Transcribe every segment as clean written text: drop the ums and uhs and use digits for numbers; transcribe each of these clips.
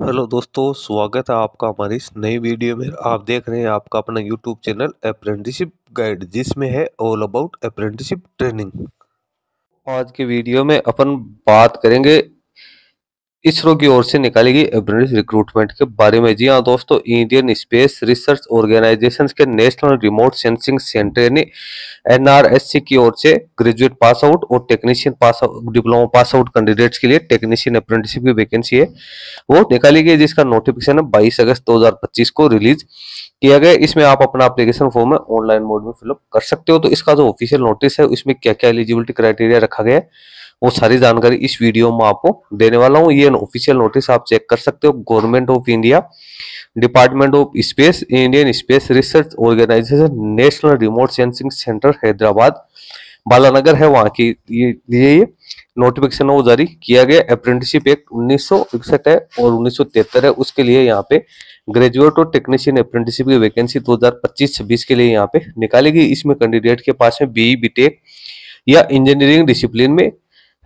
Hello दोस्तों, स्वागत है आपका हमारी इस नई वीडियो में। आप देख रहे हैं आपका अपना यूट्यूब चैनल अप्रेंटिसशिप गाइड, जिसमें है ऑल अबाउट अप्रेंटिसशिप ट्रेनिंग। आज के वीडियो में अपन बात करेंगे इसरो की ओर से निकाली गई अप्रेंटिस रिक्रूटमेंट के बारे में। जी हाँ दोस्तों, इंडियन स्पेस रिसर्च ऑर्गेनाइजेशन के नेशनल रिमोट सेंसिंग सेंटर यानी एनआरएससी की ओर से ग्रेजुएट पास आउट और technician pass out, diploma pass out candidates के लिए टेक्नीशियन अप्रेंटिसशिप की वैकेंसी है, वो निकाली गई, जिसका नोटिफिकेशन है 22 अगस्त 2025 को रिलीज किया गया। इसमें आप अपना एप्लीकेशन फॉर्म है ऑनलाइन मोड में फिलअप कर सकते हो। तो इसका जो ऑफिशियल नोटिस है उसमें क्या क्या एलिजिबिलिटी क्राइटेरिया रखा गया है, वो सारी जानकारी इस वीडियो में आपको देने वाला हूँ। ये ऑफिशियल नोटिस आप चेक कर सकते हो। Government of India, department of space, Indian space research organisation, national remote sensing centre Hyderabad Balanagar है, वहां की ये नोटिफिकेशन वो जारी किया गया। अप्रेंटिसशिप एक्ट 1961 है और 1973 है, उसके लिए यहाँ पे ग्रेजुएट और टेक्नीशियन अप्रेंटिसशिप की वैकेंसी 2025-26 के लिए यहाँ पे निकाली गई। इसमें कैंडिडेट के पास में बीई, बीटेक या इंजीनियरिंग डिसिप्लिन में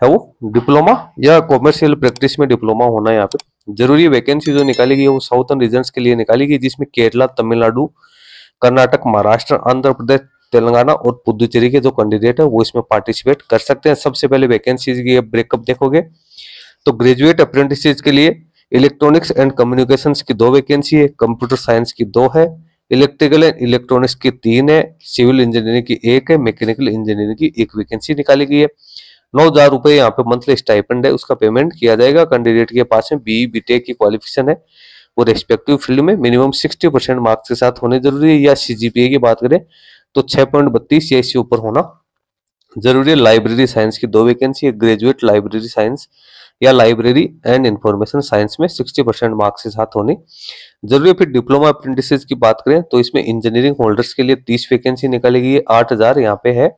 है, वो डिप्लोमा या कॉमर्शियल प्रैक्टिस में डिप्लोमा होना यहाँ पे जरूरी। वैकेंसी जो निकाली गई है वो साउथर्न रीजन्स के लिए निकाली गई, जिसमें केरला, तमिलनाडु, कर्नाटक, महाराष्ट्र, आंध्र प्रदेश, तेलंगाना और पुदुचेरी के जो कैंडिडेट है वो इसमें पार्टिसिपेट कर सकते हैं। सबसे पहले वैकेंसीज की ब्रेकअप देखोगे तो ग्रेजुएट अप्रेंटिसेस के लिए इलेक्ट्रॉनिक्स एंड कम्युनिकेशंस की 2 वैकेंसी है, कंप्यूटर साइंस की 2 है, इलेक्ट्रिकल एंड इलेक्ट्रॉनिक्स की 3 है, सिविल इंजीनियरिंग की 1 है, मैकेनिकल इंजीनियरिंग की 1 वैकेंसी निकाली गई है। 9,000 रुपए यहाँ पे मंथली स्टाइपेंड है, उसका पेमेंट किया जाएगा। कैंडिडेट के पास में बीई, बीटेक की क्वालिफिकेशन है, वो रेस्पेक्टिव फील्ड में मिनिमम 60% मार्क्स के साथ होने जरूरी है। या सीजीपीए की बात करें तो 6.32 या इससे ऊपर होना जरूरी है। लाइब्रेरी साइंस की 2 वैकेंसी है, ग्रेजुएट लाइब्रेरी साइंस या लाइब्रेरी एंड इंफॉर्मेशन साइंस में 60% मार्क्स के साथ होनी जरूरी है। फिर डिप्लोमा अप्रेंटिसेस की बात करें तो इसमें इंजीनियरिंग होल्डर्स के लिए 30 वैकेंसी निकाली गई है, 8,000 यहाँ पे है,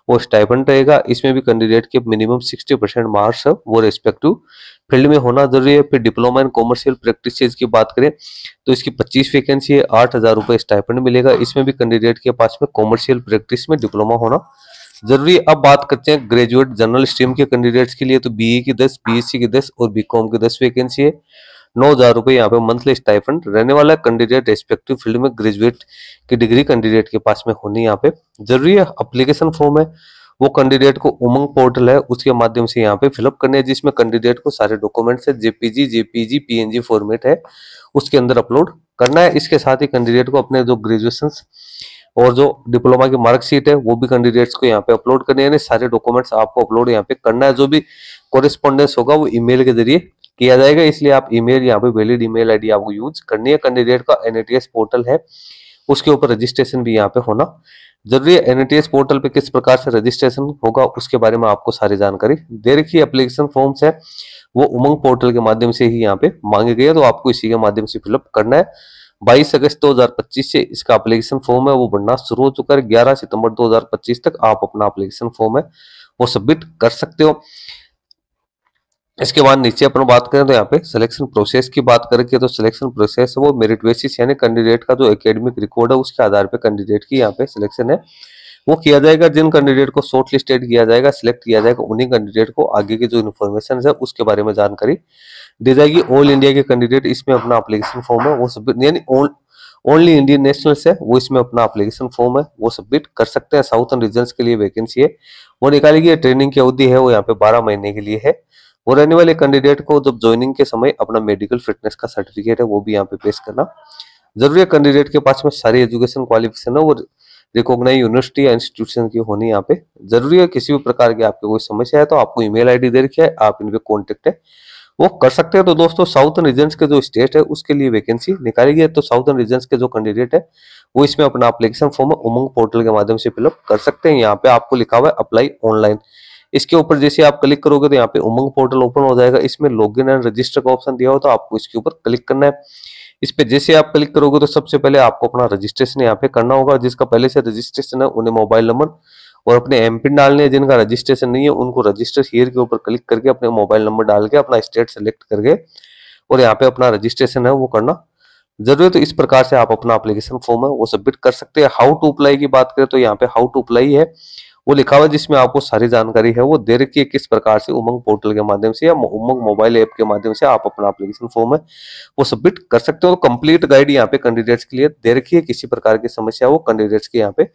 वो स्टाइपेंड रहेगा। इसमें भी कैंडिडेट के मिनिमम 60% मार्क्स है वो रेस्पेक्टिव फील्ड में होना जरूरी है। फिर डिप्लोमा इन कॉमर्शियल प्रैक्टिसेस की बात करें तो इसकी 25 वैकेंसी है, 8,000 रुपए स्टाइपेंड मिलेगा। इसमें भी कैंडिडेट के पास में कॉमर्शियल प्रैक्टिस में डिप्लोमा होना जरूरी है। अब बात करते हैं ग्रेजुएट जनरल स्ट्रीम के कैंडिडेट्स के लिए, तो बीई की 10, बीएससी की 10 और बीकॉम की 10 वैकेंसी है। 9,000 रुपए यहाँ पे मंथली स्टाइपेंड रहने वाला है। कैंडिडेट रेस्पेक्टिव फील्ड में ग्रेजुएट की डिग्री कैंडिडेट के पास में होनी यहाँ पे जरूरी है। अप्लीकेशन फॉर्म है वो कैंडिडेट को उमंग पोर्टल है उसके माध्यम से यहाँ पे फिलअप करने हैं, जिसमें कैंडिडेट को सारे डॉक्यूमेंट्स है, जेपीजी, पीएनजी फॉर्मेट है, उसके अंदर अपलोड करना है। इसके साथ ही कैंडिडेट को अपने जो ग्रेजुएशन और जो डिप्लोमा की मार्कशीट है वो भी कैंडिडेट्स को यहाँ पे अपलोड करने हैं। सारे डॉक्यूमेंट्स आपको अपलोड यहाँ पे करना है। जो भी कोरिस्पोंडेंस होगा वो ईमेल के जरिए किया जाएगा, इसलिए आप ईमेल यहाँ पे वैलिड ईमेल आईडी आपको यूज करनी है। कैंडिडेट का एनएटीएस पोर्टल है, उसके ऊपर रजिस्ट्रेशन भी यहाँ पे होना जरूरी है। एनएटीएस पोर्टल पे किस प्रकार से रजिस्ट्रेशन होगा उसके बारे में आपको सारी जानकारी दे रखी है। एप्लीकेशन फॉर्म्स है वो उमंग पोर्टल के माध्यम से ही यहाँ पे मांगे गए हैं, तो आपको इसी के माध्यम से फिलअप करना है। 22 अगस्त 2025 से इसका एप्लीकेशन फॉर्म है वो बनना शुरू हो चुका है। 11 सितंबर 2025 तक आप अपना एप्लीकेशन फॉर्म है वो सबमिट कर सकते हो। इसके बाद नीचे अपन बात करें तो यहाँ पे सिलेक्शन प्रोसेस की बात करेंगे तो सिलेक्शन प्रोसेस है वो मेरिट बेसिस यानी कैंडिडेट का जो एकेडमिक रिकॉर्ड है उसके आधार पे कैंडिडेट की यहाँ पे सिलेक्शन है वो किया जाएगा। जिन कैंडिडेट को शॉर्ट लिस्टेड किया जाएगा, सिलेक्ट किया जाएगा, उन्हीं कैंडिडेट को आगे की जो इन्फॉर्मेशन है उसके बारे में जानकारी दी जाएगी। ऑल इंडिया के कैंडिडेट इसमें अपना एप्लीकेशन फॉर्म है वो सबमिट, यानी ओनली इंडियन नेशनल्स है वो इसमें अपना एप्लीकेशन फॉर्म है वो सबमिट कर सकते हैं। साउथर्न रीजन्स के लिए वैकेंसी है वो निकाली गई है। ट्रेनिंग की अवधि है वो यहाँ पे 12 महीने के लिए है। और रहने वाले कैंडिडेट को जब ज्वाइनिंग के समय अपना मेडिकल फिटनेस का सर्टिफिकेट है वो भी यहाँ पे पेश करना जरूरी है। कैंडिडेट के पास में सारी एजुकेशन क्वालिफिकेशन है वो रिकॉग्नाइज यूनिवर्सिटी या इंस्टीट्यूशन की होनी यहाँ पे जरूरी है। किसी भी प्रकार की आपकी कोई समस्या है तो आपको ईमेल आईडी दे रखी है, आप इन पे कॉन्टेक्ट है वो कर सकते हैं। तो दोस्तों साउथर्न रीजन्स के जो स्टेट है उसके लिए वैकेंसी निकाली गई है, तो साउथर्न रीजन्स के जो कैंडिडेट है वो इसमें अपना एप्लीकेशन फॉर्म उमंग पोर्टल के माध्यम से फिलअप कर सकते हैं। यहाँ पे आपको लिखा हुआ है अप्लाई ऑनलाइन, इसके ऊपर जैसे आप क्लिक करोगे तो यहाँ पे उमंग पोर्टल ओपन हो जाएगा। इसमें लॉगिन एंड रजिस्टर का ऑप्शन दिया हो तो आपको इसके ऊपर क्लिक करना है। इस पे जैसे आप क्लिक करोगे तो सबसे पहले आपको अपना रजिस्ट्रेशन यहाँ पे करना होगा। जिसका पहले से रजिस्ट्रेशन है उन्हें मोबाइल नंबर और अपने एमपिन डालने हैं। जिनका रजिस्ट्रेशन नहीं है उनको रजिस्टर हियर के ऊपर क्लिक करके अपने मोबाइल नंबर डाल के अपना स्टेट सेलेक्ट करके और यहाँ पे अपना रजिस्ट्रेशन है वो करना जरूरी है। तो इस प्रकार से आप अपना एप्लीकेशन फॉर्म है वो सबमिट कर सकते हैं। हाउ टू अप्लाई की बात करें तो यहाँ पे हाउ टू अप्लाई है वो लिखा हुआ है जिसमें आपको सारी जानकारी है वो दे रखी है, किस प्रकार से उमंग पोर्टल के माध्यम से या उमंग मोबाइल ऐप के माध्यम से आप अपना एप्लीकेशन फॉर्म है वो सबमिट कर सकते हो। तो कंप्लीट गाइड यहाँ पे कैंडिडेट्स के लिए दे रखी है, किसी प्रकार की समस्या वो कैंडिडेट्स के यहाँ पे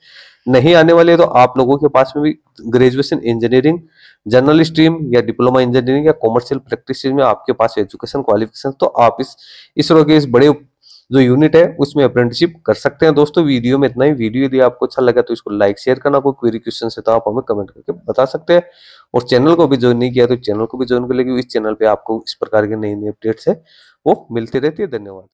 नहीं आने वाली है। तो आप लोगों के पास में भी ग्रेजुएशन इंजीनियरिंग, जनरल स्ट्रीम या डिप्लोमा इंजीनियरिंग या कॉमर्शियल प्रैक्टिस में आपके पास एजुकेशन क्वालिफिकेशन, तो आप इस इसरो के इस बड़े जो यूनिट है उसमें अप्रेंटिसशिप कर सकते हैं। दोस्तों वीडियो में इतना ही। वीडियो यदि आपको अच्छा लगा तो इसको लाइक शेयर करना, कोई क्वेरी क्वेश्चन है तो आप हमें कमेंट करके बता सकते हैं। और चैनल को भी ज्वाइन नहीं किया तो चैनल को भी ज्वाइन कर लेंगे। इस चैनल पे आपको इस प्रकार के नई नई अपडेट्स है वो मिलती रहती है। धन्यवाद।